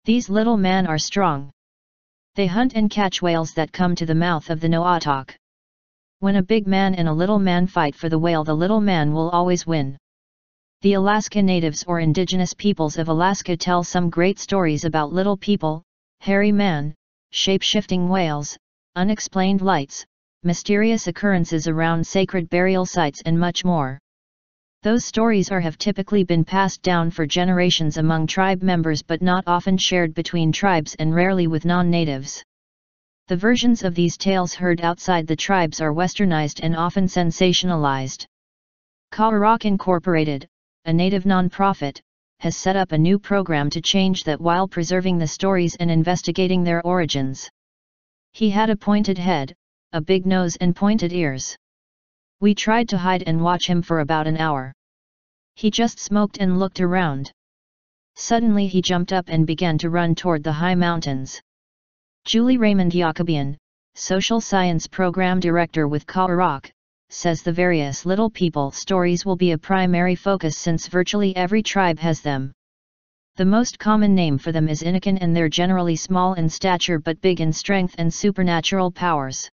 These little men are strong. They hunt and catch whales that come to the mouth of the Noatak. When a big man and a little man fight for the whale, the little man will always win. The Alaska Natives or indigenous peoples of Alaska tell some great stories about little people, hairy man, shape-shifting whales, unexplained lights, mysterious occurrences around sacred burial sites and much more. Those stories have typically been passed down for generations among tribe members but not often shared between tribes and rarely with non-natives. The versions of these tales heard outside the tribes are westernized and often sensationalized. Noatak Incorporated, a native non-profit, has set up a new program to change that while preserving the stories and investigating their origins. He had a pointed head, a big nose and pointed ears. We tried to hide and watch him for about an hour. He just smoked and looked around. Suddenly he jumped up and began to run toward the high mountains. Julie Raymond Jacobian, Social Science Program Director with Noatak, says the various little people stories will be a primary focus since virtually every tribe has them. The most common name for them is Innukin, and they're generally small in stature but big in strength and supernatural powers.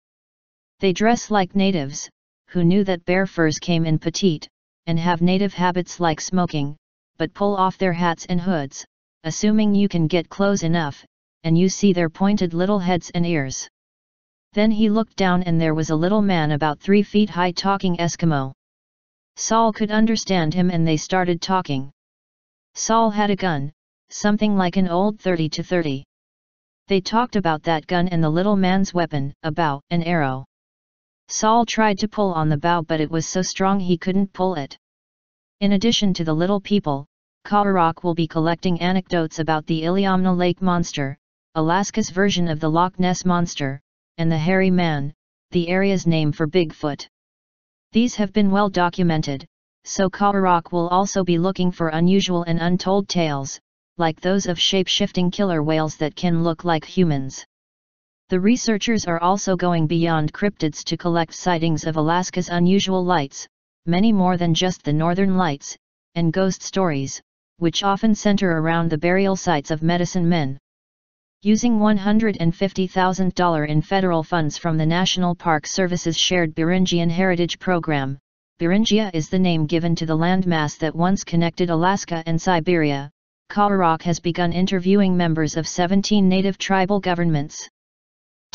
They dress like natives, who knew that bear furs came in petite, and have native habits like smoking, but pull off their hats and hoods, assuming you can get close enough, and you see their pointed little heads and ears. Then he looked down and there was a little man about 3 feet high talking Eskimo. Saul could understand him and they started talking. Saul had a gun, something like an old 30-30. They talked about that gun and the little man's weapon, a bow, an arrow. Saul tried to pull on the bow but it was so strong he couldn't pull it. In addition to the little people, Noatak will be collecting anecdotes about the Iliamna Lake Monster, Alaska's version of the Loch Ness Monster, and the Hairy Man, the area's name for Bigfoot. These have been well documented, so Noatak will also be looking for unusual and untold tales, like those of shape-shifting killer whales that can look like humans. The researchers are also going beyond cryptids to collect sightings of Alaska's unusual lights, many more than just the northern lights, and ghost stories, which often center around the burial sites of medicine men. Using $150,000 in federal funds from the National Park Service's shared Beringian Heritage Program, Beringia is the name given to the landmass that once connected Alaska and Siberia, Noatak has begun interviewing members of 17 native tribal governments.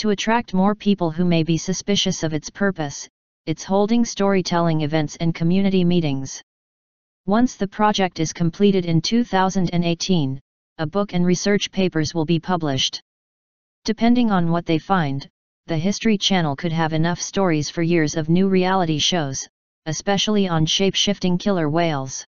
To attract more people who may be suspicious of its purpose, it's holding storytelling events and community meetings. Once the project is completed in 2018, a book and research papers will be published. Depending on what they find, the History Channel could have enough stories for years of new reality shows, especially on shape-shifting killer whales.